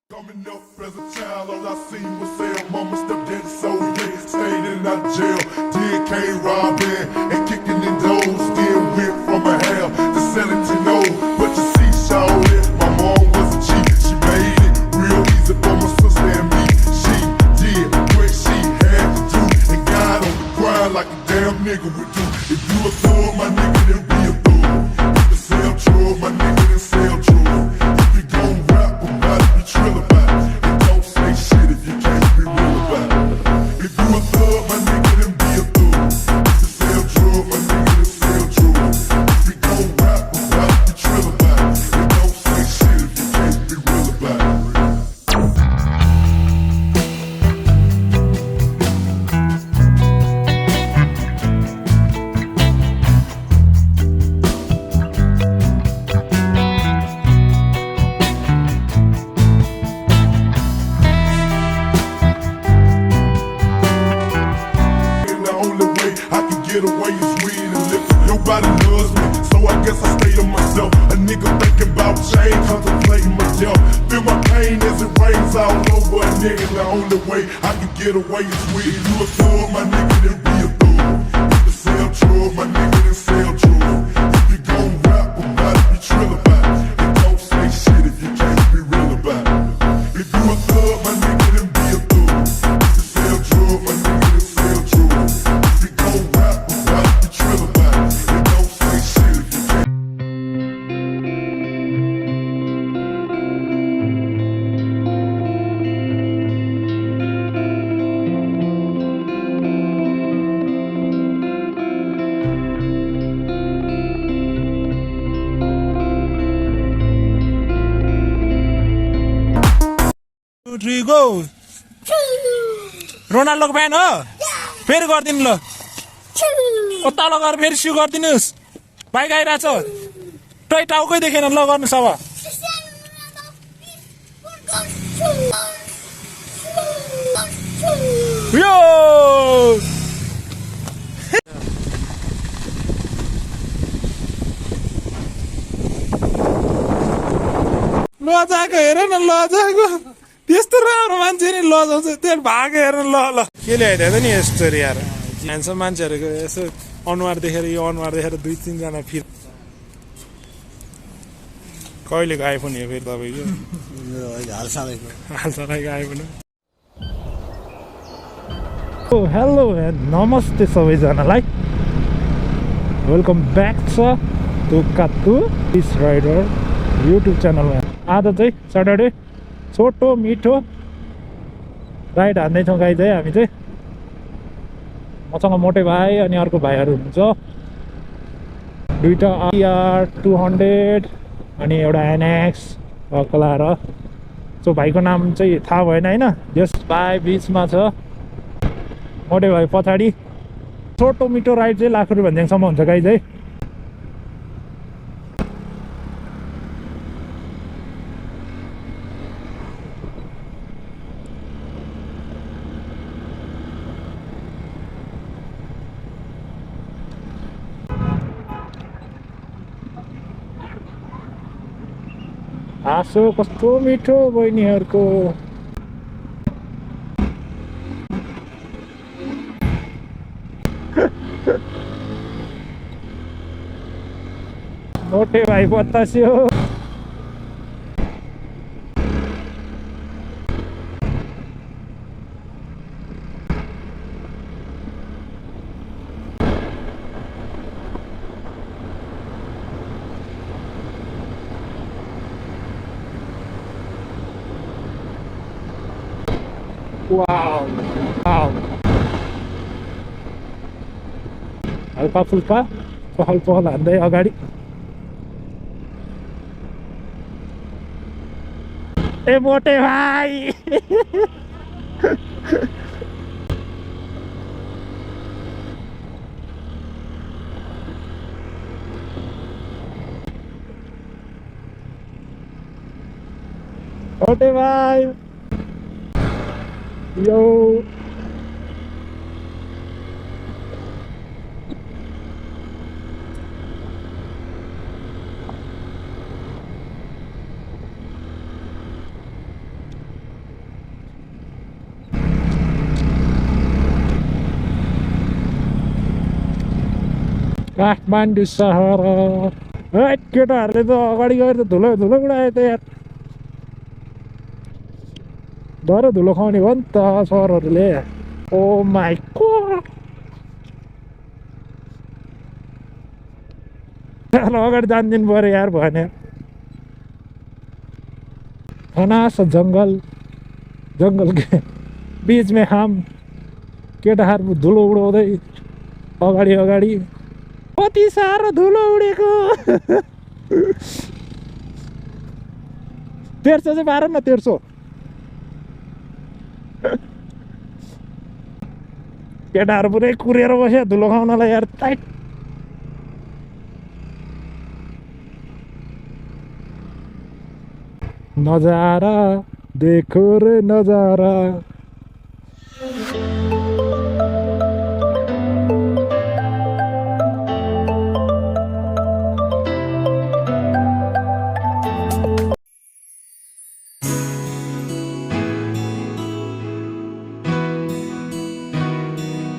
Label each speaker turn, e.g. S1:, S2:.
S1: Coming up as a child, all I seen was sell. Mama stepped in, so yeah, stayed in that jail. Did K-robbing and kicking in doors. Then went from a hell to selling to no. But you see, shawty, my mom was a cheat. She made it real easy for my sister and me. She did what she had to do and got on the grind like a damn nigga would do. If you a thug, my nigga, then be a thug. If you sell drugs, my nigga, then sell drugs. If you gon' rap about it, be trill about it. And don't say shit if you can't be real about it. If you a thug, my nigga, then be a thug. If you sell drugs, my nigga, then sell drugs. If you gon' rap about it, be trill about it. And don't say shit if you can't be real about it. Get away is weed and liquor. Nobody loves me, so I guess I stay to myself. A nigga thinking about change, contemplating my death. Feel my pain as it rains all over a nigga. The only way I can get away is weed. If you a thug, my nigga, then be a thug. If you sell drugs, my nigga, then sell drugs. If you gon' rap about it, be trill about it. And don't say shit if you can't be real about it. If you a thug, my nigga, then be a thug. If you sell drugs, my nigga, then sell drugs. If you gon' rap
S2: go. रोनाल्डोको fan हो फेरि गरिदिनु ल तल गएर फेरि सिउ गरिदिनुहोस् बाइक आइरहेछ टै टाउकै देखेन ल गर्नुहोस् अब यो लजाको हेर न लजाको त्यस्तो राम्रो मान्छे नि लजाउँछ त्यहाँ भागो हेर्नु ल ल के ल्याइदिएछ नि यस्तो यार ह्यान्डसम मान्छेहरूको यसो अनुहार देखेर यो अनुहार देखेर 2-3 जना फिर कहिलेको आइफोन हो फेरि तपाईँको हालसालैको आइफोन हेलो नमस्ते सबैजनालाई वेलकम ब्याक छ तुकातु इस राइडर युट्युब च्यानलमा आज चाहिँ सटरडे छोटो मिठो राइड हान्दैछौँ गाइज है हामी चाहिँ मसँग मोटे भाइ अनि अर्को भाइहरू हुनुहुन्छ दुईवटा आर 200 अनि एउटा एनएक्स कलाएर सो भाइको नाम चाहिँ थाहा भएन होइन यस भाइ बिचमा छ मोटे भाइ पछाडि छोटो मिठो राइड चाहिँ ₹1,00,000 भन्ज्याङसम्म हुन्छ गाइज है हाँसो कस्तो मिठो बहिनीहरूको मोटे भाइ बतास्यो वाउ हल्का फुल्का पहल पहल हान्दै अगाडि ए मोटे भाइ मोटे भाइ यो काठमाडौँ सहर हैट केटाहरूले त अगाडि गएर त धुलो धुलो उडायो त यार डर धुलो खुवाउने हो नि त सरहरूले ओ माई गॉड अगाडि जानिदिनु पऱ्यो यार भएन घनास जङ्गल जङ्गल के बिचमा हम केटाहरू धुलो उडाउँदै अगाडि अगाडि कति साह्रो धुलो उडेको 150 चाहिँ पार न 150 केटाहरू पुरै कुरेर बस्यो धुलो खाउनलाई यार टाइट नजारा देखो रे नजारा